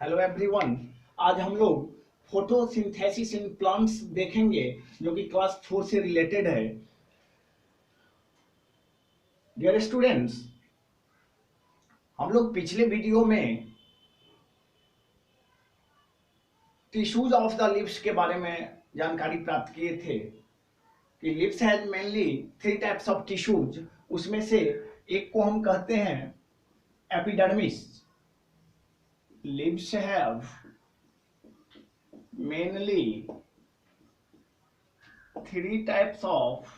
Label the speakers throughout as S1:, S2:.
S1: Hello everyone. आज हम लोग फोटोसिंथेसिस इन प्लांट्स देखेंगे जो कि क्लास 4 से रिलेटेड है। डियर स्टूडेंट्स, हम लोग पिछले वीडियो में टिश्यूज ऑफ द लिप्स के बारे में जानकारी प्राप्त किए थे कि lips has mainly 3 types of tissues. उसमें से एक को हम कहते हैं epidermis. Lips have mainly 3 types of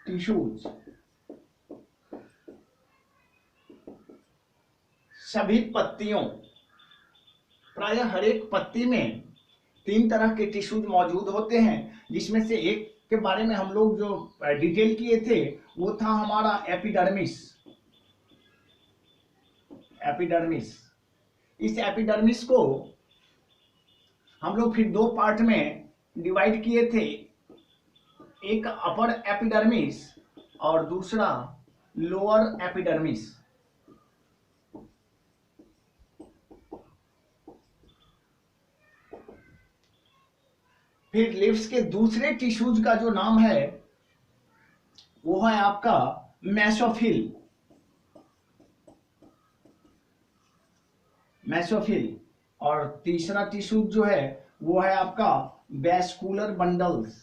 S1: tissues. सभी पत्तियों, प्रायः हर एक पत्ती में 3 तरह के टिश्यूज मौजूद होते हैं, जिसमें से एक के बारे में हम लोग जो डिटेल किए थे वो था हमारा एपिडर्मिस। एपिडर्मिस, इस एपिडर्मिस को हम लोग फिर 2 पार्ट में डिवाइड किए थे, एक अपर एपिडर्मिस और दूसरा लोअर एपिडर्मिस। फिर लिप्स के दूसरे टिश्यूज का जो नाम है वो है आपका मेसोफिल। मेसोफिल। और तीसरा टिश्यूज जो है वो है आपका vascular bundles.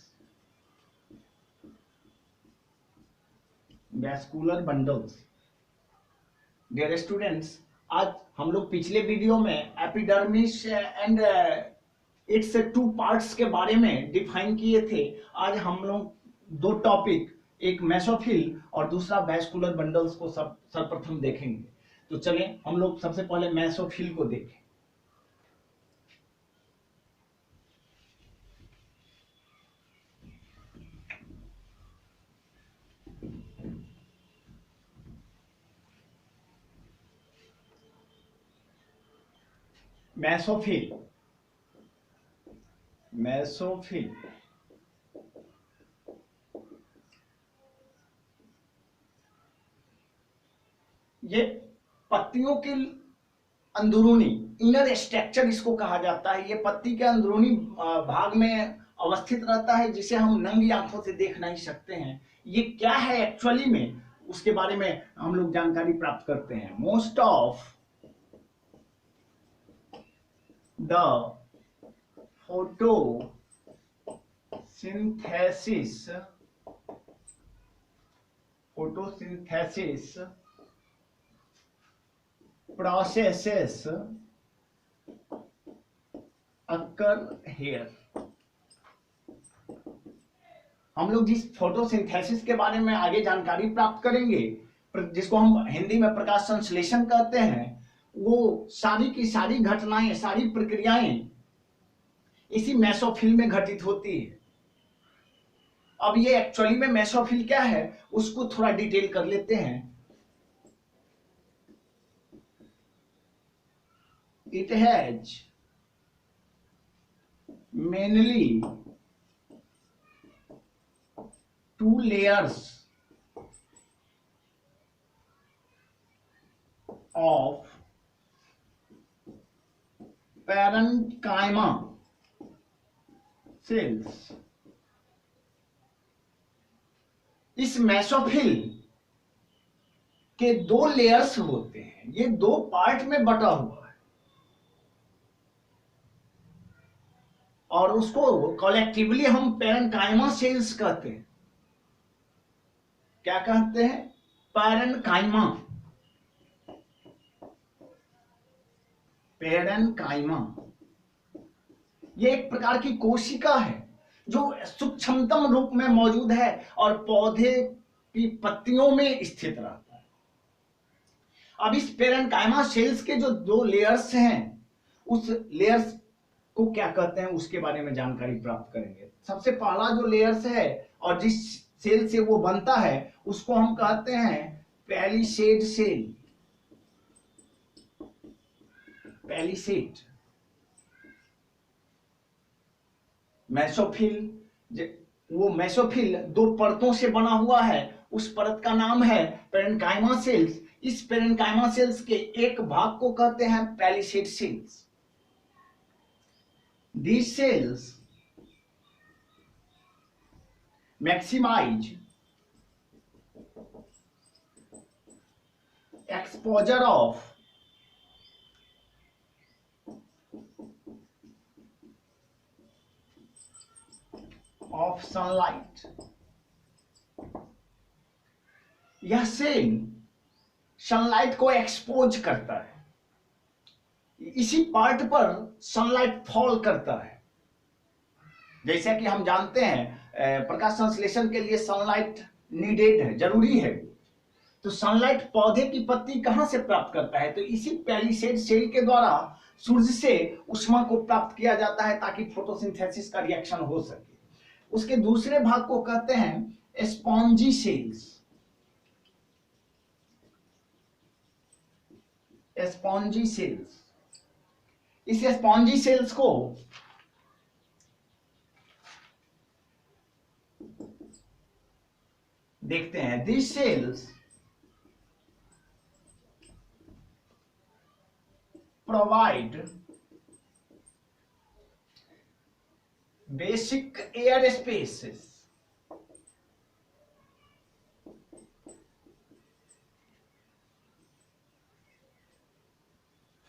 S1: Vascular bundles. Dear students, आज हम लोग पिछले वीडियो में एपिडर्मिस एंड इट्स 2 पार्ट्स के बारे में डिफाइन किए थे। आज हम लोग 2 टॉपिक, एक मेसोफिल और दूसरा वैस्कुलर बंडल्स को सर्वप्रथम देखेंगे। तो चलें हम लोग सबसे पहले मेसोफिल को देखें। मेसोफिल। मेसोफिल ये पत्तियों के अंदरूनी, इनर स्ट्रक्चर इसको कहा जाता है। ये पत्ती के अंदरूनी भाग में अवस्थित रहता है, जिसे हम नंगी आंखों से देख नहीं सकते हैं। ये क्या है एक्चुअली में, उसके बारे में हम लोग जानकारी प्राप्त करते हैं। Most of the photosynthesis processes occur here। हम लोग जिस फोटोसिंथेसिस के बारे में आगे जानकारी प्राप्त करेंगे, जिसको हम हिंदी में प्रकाश संश्लेषण कहते हैं, वो सारी की सारी घटनाएं, सारी प्रक्रियाएं इसी मेसोफिल में घटित होती है। अब ये एक्चुअली में मेसोफिल क्या है उसको थोड़ा डिटेल कर लेते हैं। It has mainly 2 layers of parenchyma cells। इस मेसोफिल के 2 लेयर्स होते हैं, ये 2 पार्ट में बटा हुआ है और उसको कलेक्टिवली हम पैरेन्काइमा सेल्स कहते हैं। क्या कहते हैं? पैरेन्काइमा। पैरेन्काइमा ये एक प्रकार की कोशिका है जो सूक्ष्मतम रूप में मौजूद है और पौधे की पत्तियों में स्थित रहता है। अब इस पैरेन्काइमा सेल्स के जो 2 लेयर्स हैं, उस लेयर्स को क्या कहते हैं उसके बारे में जानकारी प्राप्त करेंगे। सबसे पहला जो लेयर्स है और जिस सेल से वो बनता है उसको हम कहते हैं पैलिसेड सेल। पैलिसेड। मेसोफिल, वो मेसोफिल 2 परतों से बना हुआ है। उस परत का नाम है पैरेन्काइमा सेल्स। इस पेरेन्काइमा सेल्स के एक भाग को कहते हैं palisade cells. These cells maximize exposure of sunlight। यह सेल सनलाइट को एक्सपोज करता है, इसी पार्ट पर सनलाइट फॉल करता है। जैसा कि हम जानते हैं प्रकाश संश्लेषण के लिए सनलाइट नीडेड है, जरूरी है। तो सनलाइट पौधे की पत्ती कहां से प्राप्त करता है? तो इसी पैलिसेड सेल के द्वारा सूर्य से ऊष्मा को प्राप्त किया जाता है ताकि फोटोसिंथेसिस का रिएक्शन हो सके। उसके दूसरे भाग को कहते हैं स्पॉन्जी सेल्स। स्पॉन्जी सेल्स, इस स्पॉन्जी सेल्स को देखते हैं। This cells provide basic air spaces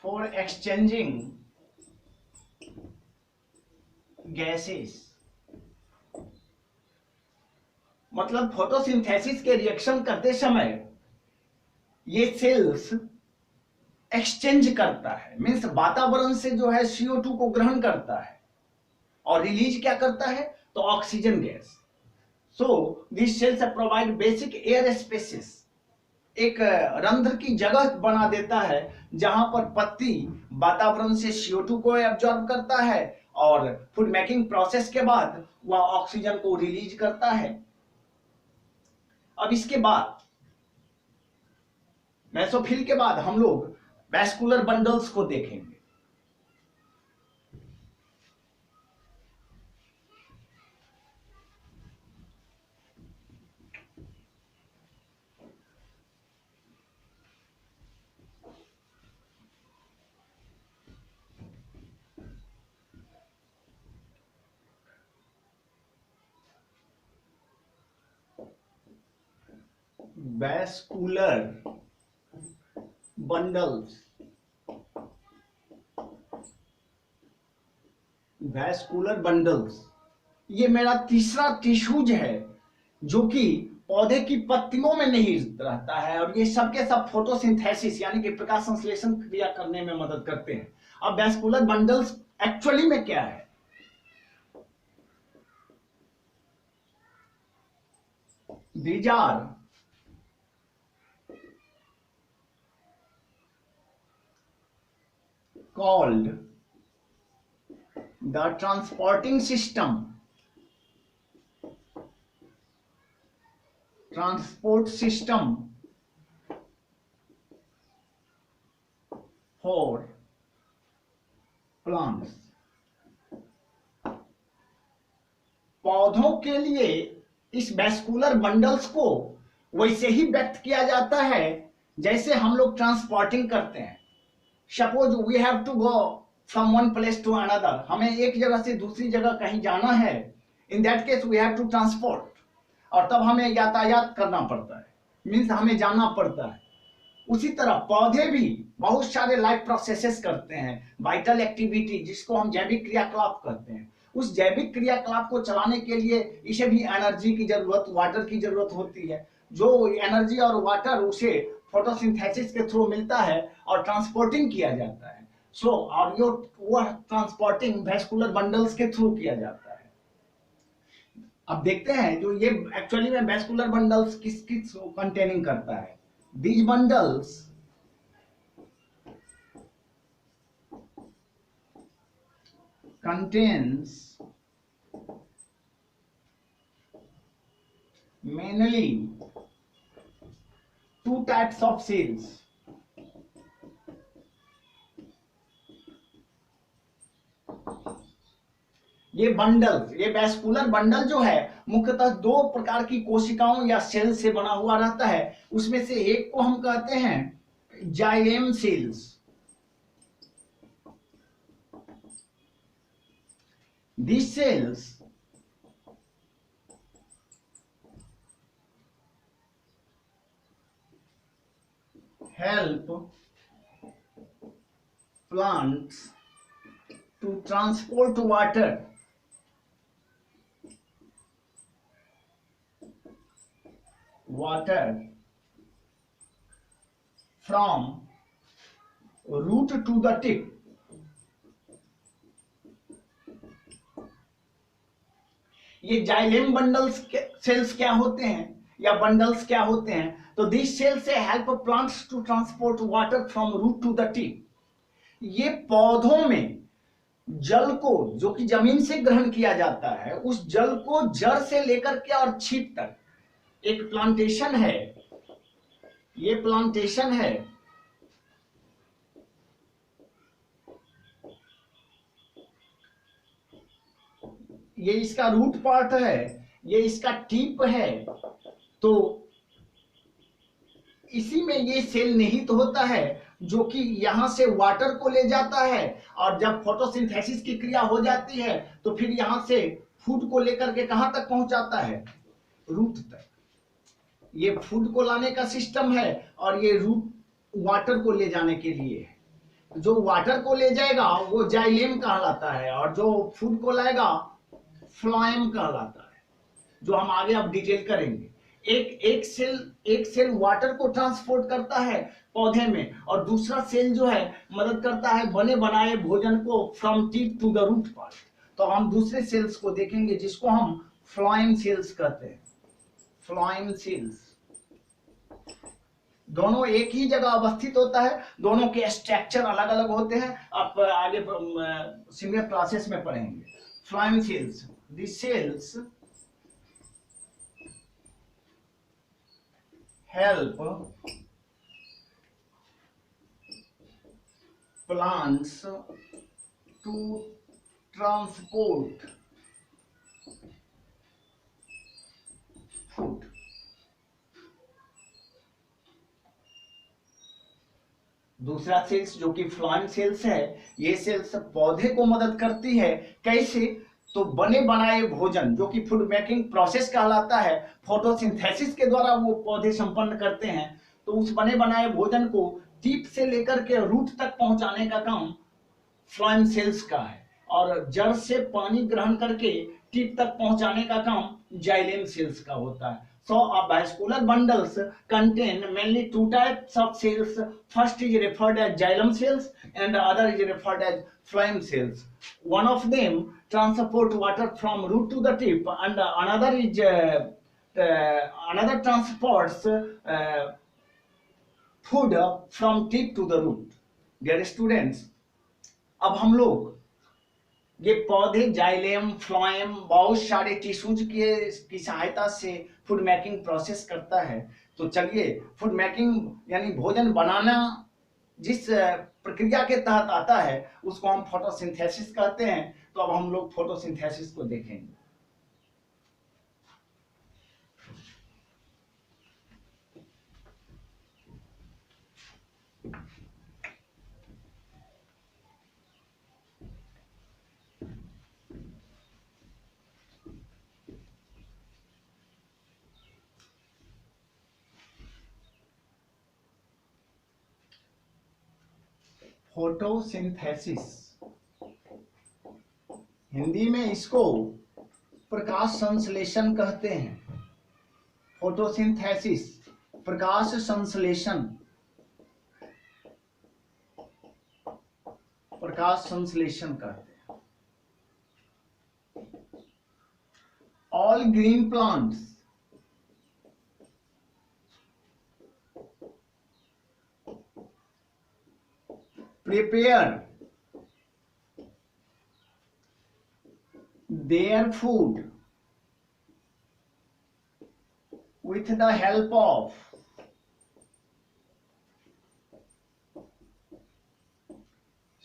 S1: for exchanging gases। मतलब फोटोसिंथेसिस के रिएक्शन करते समय ये सेल्स एक्सचेंज करता है, मीन्स वातावरण से जो है CO2 को ग्रहण करता है और रिलीज क्या करता है? तो oxygen gas. So this cells provide basic air spaces, एक रंध्र की जगह बना देता है जहां पर पत्ती वातावरण से CO2 को एब्जॉर्ब करता है और फूड मेकिंग प्रोसेस के बाद वह ऑक्सीजन को रिलीज करता है। अब इसके बाद मेसोफिल के बाद हम लोग वैस्कुलर बंडल्स को देखेंगे। वैस्कुलर बंडल्स, वैस्कुलर बंडल्स ये मेरा तीसरा टिश्यूज है जो कि पौधे की पत्तियों में नहीं रहता है और ये सबके सब फोटोसिंथेसिस यानी कि प्रकाश संश्लेषण क्रिया करने में मदद करते हैं। अब वैस्कुलर बंडल्स एक्चुअली में क्या है? These are called the transporting system, transport system for plants। पौधों के लिए इस वैस्कुलर बंडल्स को वैसे ही व्यक्त किया जाता है जैसे हम लोग ट्रांसपोर्टिंग करते हैं। Suppose we have to go from one place to another, हमें एक जगह से दूसरी जगह कहीं जाना है, in that case we have to transport, और तब हमें यातायात करना पड़ता है, मीन्स हमें जाना पड़ता है। उसी तरह पौधे भी बहुत सारे लाइफ प्रोसेसेस करते हैं, वाइटल एक्टिविटी जिसको हम जैविक क्रियाकलाप कहते हैं। उस जैविक क्रियाकलाप को चलाने के लिए इसे भी एनर्जी की जरूरत, वाटर की जरूरत होती है। जो एनर्जी और वाटर उसे फोटोसिंथेसिस के थ्रू मिलता है और ट्रांसपोर्टिंग किया जाता है। सो और यो वह ट्रांसपोर्टिंग वैस्कुलर बंडल्स के थ्रू किया जाता है। अब देखते हैं जो ये एक्चुअली में वैस्कुलर बंडल्स किस किस कंटेनिंग करता है। These bundles contains mainly two types of cells। ये बंडल, ये वैस्कुलर बंडल जो है मुख्यतः दो प्रकार की कोशिकाओं या सेल से बना हुआ रहता है। उसमें से एक को हम कहते हैं xylem cells. These cells help plants to transport water from root to the tip। ये जाइलेम बंडल्स सेल्स क्या होते हैं या बंडल्स क्या होते हैं? तो दिस सेल्स से help plants to transport water from root to the tip. ये पौधों में जल को, जो कि जमीन से ग्रहण किया जाता है, उस जल को जड़ से लेकर के और छिप तक एक प्लांटेशन है, ये प्लांटेशन है। ये इसका रूट पार्ट है, ये इसका टिप है। तो इसी में ये सेल निहित होता है जो कि यहां से वाटर को ले जाता है, और जब फोटोसिंथेसिस की क्रिया हो जाती है तो फिर यहां से फूड को लेकर के कहां तक पहुंचाता है? रूट तक। ये फूड को लाने का सिस्टम है और ये रूट वाटर को ले जाने के लिए है। जो वाटर को ले जाएगा वो जाइलेम कहलाता है, और जो फूड को लाएगा फ्लोएम कहलाता है, जो हम आगे अब डिटेल करेंगे। एक सेल वाटर को ट्रांसपोर्ट करता है पौधे में, और दूसरा सेल जो है मदद करता है बने बनाए भोजन को from tip to the root part. तो हम दूसरे सेल्स को देखेंगे जिसको हम फ्लोएम सेल्स कहते हैं। फ्लोएम सेल्स दोनों एक ही जगह अवस्थित होता है, दोनों के स्ट्रक्चर अलग अलग होते हैं। आप आगे सीनियर क्लासेस में पढ़ेंगे। Phloem cells, these cells help plants to transport food। दूसरा सेल्स जो कि फ्लोएम सेल्स है, ये सेल्स पौधे को मदद करती है। कैसे? तो बने बनाए भोजन, जो कि फूड मेकिंग प्रोसेस कहलाता है, फोटोसिंथेसिस के द्वारा वो पौधे संपन्न करते हैं। तो उस बने बनाए भोजन को टिप से लेकर के रूट तक पहुंचाने का काम फ्लोएम सेल्स का है, और जड़ से पानी ग्रहण करके टिप तक पहुंचाने का काम जाइलेम सेल्स का होता है। So vascular bundles contain mainly two types of cells. First is referred as xylem cells and the other is referred as phloem cells. One of them transport water from root to the tip, and another is another transports food from tip to the root. Dear students, अब हम लोग ये पौधे xylem, phloem बहुत सारे tissues की सहायता से फूड मेकिंग प्रोसेस करता है। तो चलिए, फूड मेकिंग यानी भोजन बनाना जिस प्रक्रिया के तहत आता है उसको हम फोटोसिंथेसिस कहते हैं। तो अब हम लोग फोटोसिंथेसिस को देखेंगे। फोटोसिंथेसिस, हिंदी में इसको प्रकाश संश्लेषण कहते हैं। फोटोसिंथेसिस, प्रकाश संश्लेषण, प्रकाश संश्लेषण कहते हैं। All green plants prepare their food with the help of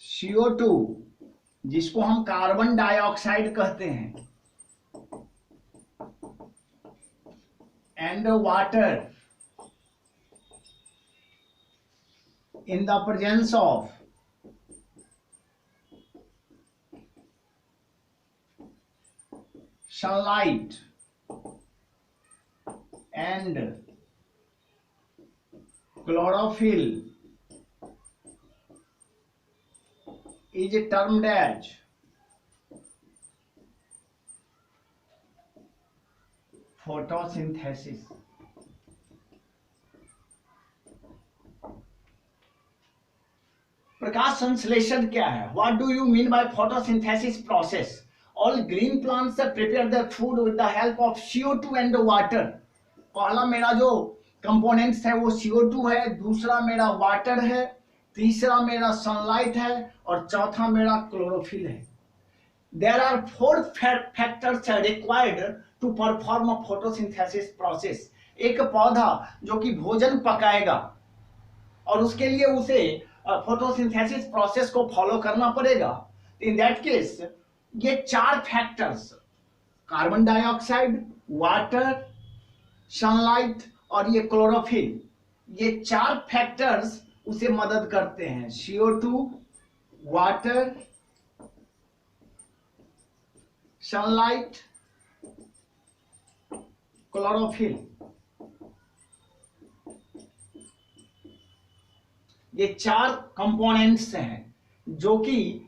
S1: CO2 जिसको हम कार्बन डाइऑक्साइड कहते हैं, and water in the presence of sunlight and chlorophyll is termed as photosynthesis. प्रकाश संश्लेषण क्या है? What do you mean by photosynthesis process? All green plants prepare their food with the help of CO2 and water. पहला मेरा जो components है वो CO2 है, दूसरा मेरा वाटर है, तीसरा मेरा सनलाइट है और चौथा मेरा क्लोरोफिल है. There are 4 factors required to perform a photosynthesis process. एक पौधा जो कि भोजन पकाएगा और उसके लिए उसे फोटोसिंथेसिस प्रोसेस को फॉलो करना पड़ेगा. इन दैट केस ये 4 factors, carbon dioxide, water, sunlight और ये क्लोरोफिल, ये 4 फैक्टर्स उसे मदद करते हैं. CO2, वाटर, सनलाइट, क्लोरोफिल, ये 4 कंपोनेंट्स हैं जो कि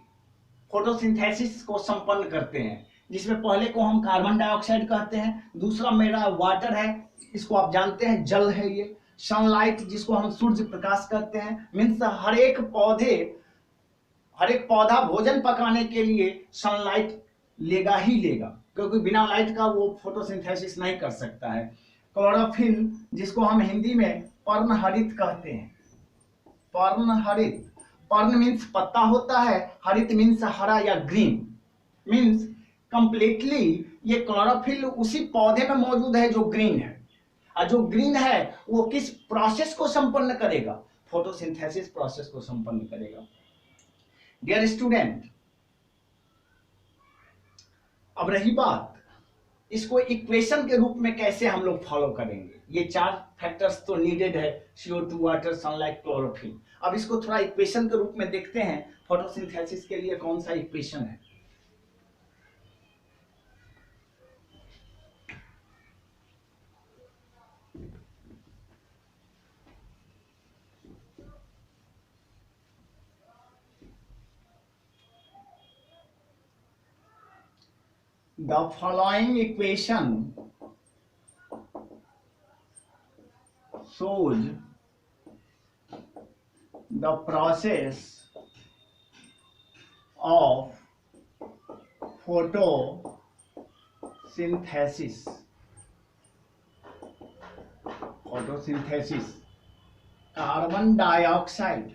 S1: फोटोसिंथेसिस को संपन्न करते हैं, जिसमें पहले को हम कार्बन डाइऑक्साइड कहते हैं, दूसरा मेरा वाटर है, इसको आप जानते हैं जल है, ये सनलाइट जिसको हम सूर्य प्रकाश कहते हैं. मीन्स हर एक पौधा भोजन पकाने के लिए सनलाइट लेगा ही लेगा, क्योंकि बिना लाइट का वो फोटोसिंथेसिस नहीं कर सकता है. क्लोरोफिल जिसको हम हिंदी में पर्णहरित कहते हैं, पर्णहरित, पर्ण मीन्स पत्ता होता है, हरित मीन्स हरा या ग्रीन. मीन्स कंप्लीटली ये क्लोरोफिल उसी पौधे में मौजूद है जो ग्रीन है, और जो ग्रीन है वो किस प्रोसेस को संपन्न करेगा? फोटोसिंथेसिस प्रोसेस को संपन्न करेगा. डियर स्टूडेंट, अब रही बात इसको इक्वेशन के रूप में कैसे हम लोग फॉलो करेंगे. ये 4 फैक्टर्स तो नीडेड है, CO2, वाटर, सनलाइट, क्लोरोफिल. अब इसको थोड़ा इक्वेशन के रूप में देखते हैं. फोटोसिंथेसिस के लिए कौन सा इक्वेशन है? The following equation shows the process of photosynthesis. Photosynthesis. Carbon dioxide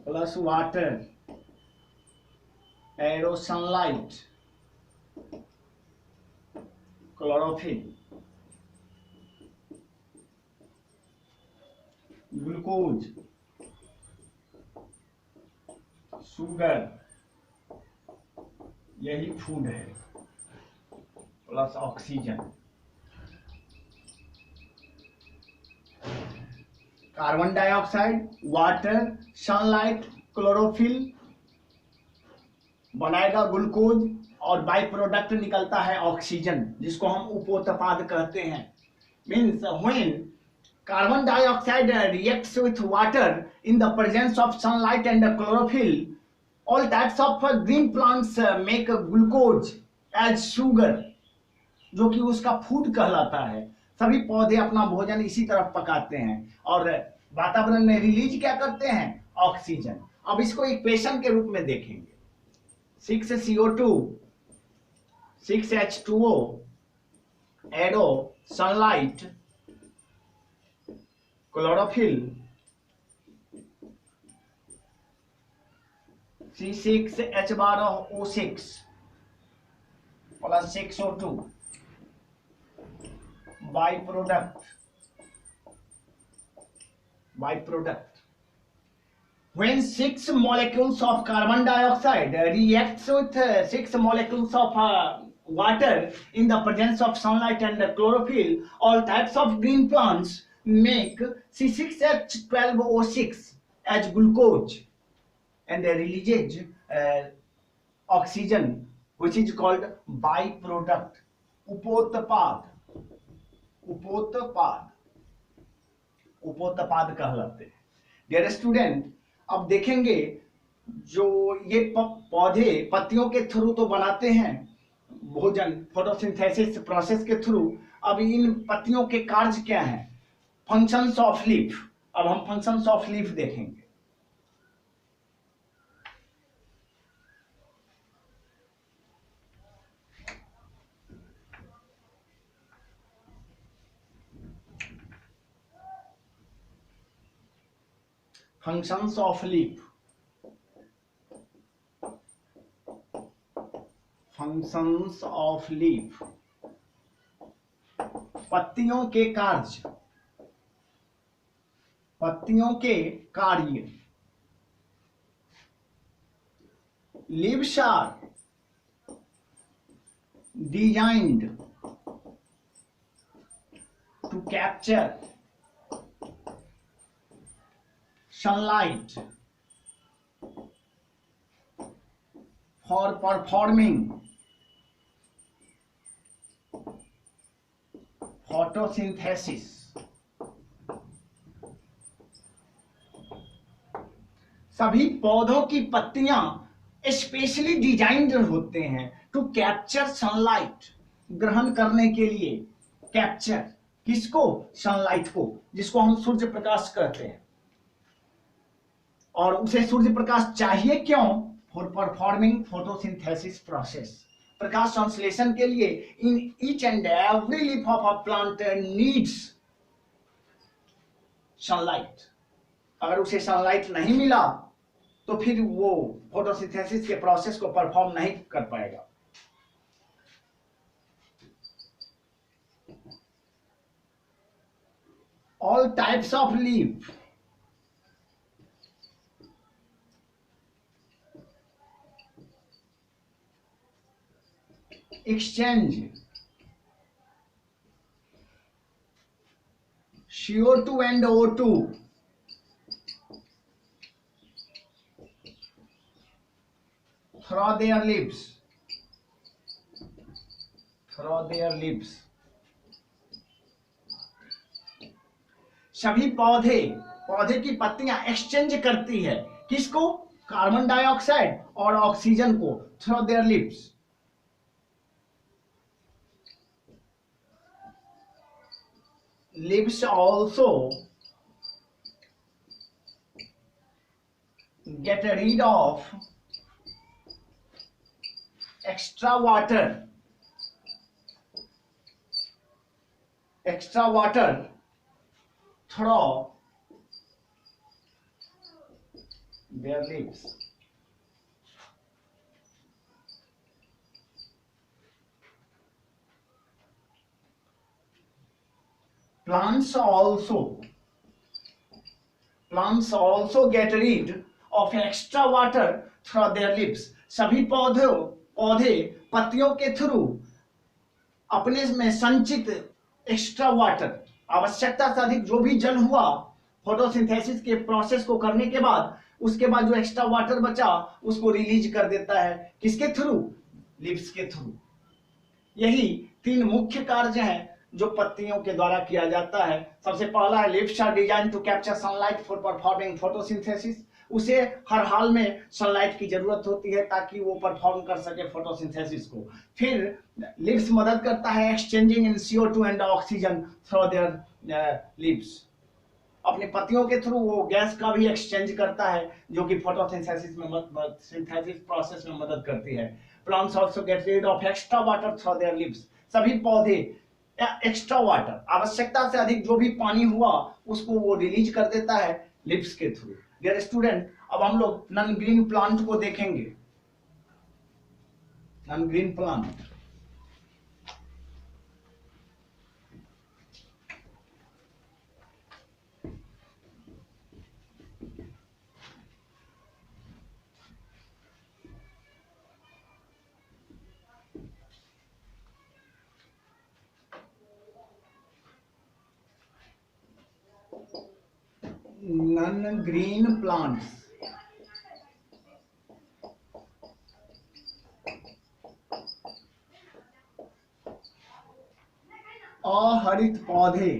S1: plus water, aero sunlight, chlorophyll, glucose, sugar, यही फूड है, plus oxygen. Carbon dioxide, water, sunlight, chlorophyll बनाएगा ग्लूकोज और बाई प्रोडक्ट निकलता है ऑक्सीजन, जिसको हम उपोत्पाद कहते हैं. Means when carbon dioxide reacts with water in the presence of sunlight and chlorophyll, all types of green plants make glucose as sugar, जो कि उसका फूड कहलाता है. सभी पौधे अपना भोजन इसी तरफ पकाते हैं और वातावरण में रिलीज क्या करते हैं? ऑक्सीजन. अब इसको इक्वेशन के रूप में देखेंगे. 6 CO2, 6 H2O, arrow, sunlight, chlorophyll, C6H12O6 plus 6O2, by product when 6 molecules of carbon dioxide reacts with 6 molecules of water in the presence of sunlight and chlorophyll, all types of green plants make C6H12O6 as glucose and releases oxygen, which is called byproduct. उपोत्पाद उपोत्पाद उपोत्पाद कहलाते हैं। Dear student, अब देखेंगे जो ये पौधे पत्तियों के थ्रू तो बनाते हैं भोजन फोटोसिंथेसिस प्रोसेस के थ्रू। अब इन पत्तियों के कार्य क्या हैं? Functions of leaf. अब हम फंक्शंस ऑफ लीफ देखेंगे। Functions of leaf, functions of leaf, पत्तियों के कार्य, पत्तियों के कार्य। Leaves are designed to capture sunlight for performing photosynthesis। सभी पौधों की पत्तियां स्पेशली डिजाइन्ड होते हैं टू कैप्चर सनलाइट, ग्रहण करने के लिए। कैप्चर किसको? सनलाइट को, जिसको हम सूर्य प्रकाश कहते हैं। और उसे सूर्य प्रकाश चाहिए क्यों? फॉर परफॉर्मिंग फोटोसिंथेसिस प्रोसेस, प्रकाश संश्लेषण के लिए। In each and every leaf of a plant needs sunlight. अगर उसे सनलाइट नहीं मिला तो फिर वो फोटोसिंथेसिस के प्रोसेस को परफॉर्म नहीं कर पाएगा। All types of leaf exchange CO2 and O2 through their leaves, through their leaves। सभी पौधे की पत्तियां एक्सचेंज करती है किसको? कार्बन डाइऑक्साइड और ऑक्सीजन को, through their lips. Leaves also get rid of extra water through their leaves। Plants also get rid of extra water through their leaves। सभी पौधे पत्तियों के थ्रू अपने में संचित एक्स्ट्रा वाटर, आवश्यकता से अधिक जो भी जल हुआ फोटोसिंथेसिस के प्रोसेस को करने के बाद, उसके बाद जो एक्स्ट्रा वाटर बचा उसको रिलीज कर देता है। किसके थ्रू? लीव्स के थ्रू। यही 3 मुख्य कार्य हैं जो पत्तियों के द्वारा किया जाता है। सबसे पहला है leaves are design to capture sunlight for performing photosynthesis. उसे हर हाल में सनलाइट की जरूरत होती है ताकि वो परफॉर्म कर सके फोटोसिंथेसिस को। फिर लीव्स मदद करता है exchanging in CO2 and oxygen through their leaves. अपनी पत्तियों के थ्रू वो गैस का भी एक्सचेंज करता है जो कि फोटोसिंथेसिस में सिंथेसिस प्रोसेस में मदद करती है। Plants also get rid of extra water through their leaves. सभी पौधे एक्स्ट्रा वाटर, आवश्यकता से अधिक जो भी पानी हुआ उसको वो रिलीज कर देता है लिप्स के थ्रू। डियर स्टूडेंट, अब हम लोग नॉन ग्रीन प्लांट को देखेंगे। Non green plant, non green plants, अहरित पौधे,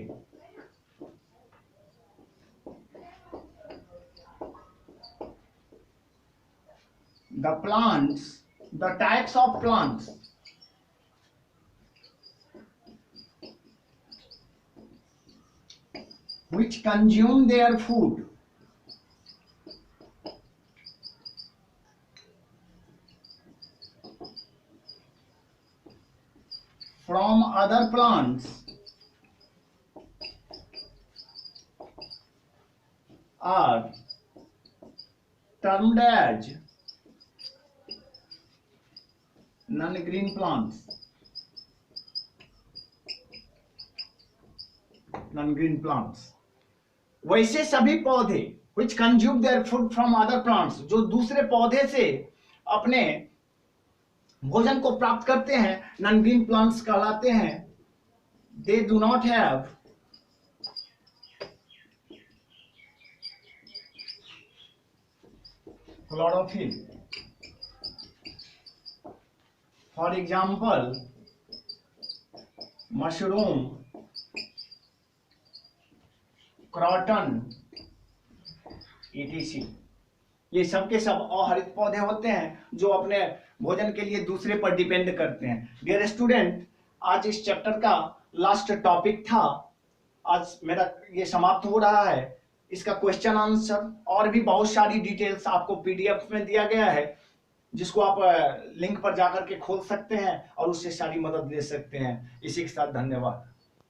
S1: the plants, the types of plants which consume their food from other plants are termed as non-green plants. Non-green plants. वैसे सभी पौधे which consume their food from other plants, जो दूसरे पौधे से अपने भोजन को प्राप्त करते हैं, नॉन ग्रीन प्लांट्स कहलाते हैं. They do not have chlorophyll. For example, mushroom, croton, etc. ये सब के सब अहरित पौधे होते हैं जो अपने भोजन के लिए दूसरे पर डिपेंड करते हैं. डियर स्टूडेंट, आज इस चैप्टर का लास्ट टॉपिक था. आज मेरा ये समाप्त हो रहा है. इसका क्वेश्चन आंसर और भी बहुत सारी डिटेल्स आपको पीडीएफ में दिया गया है, जिसको आप लिंक पर जाकर के खोल सकते हैं और उससे सारी मदद ले सकते हैं. इसी के साथ धन्यवाद.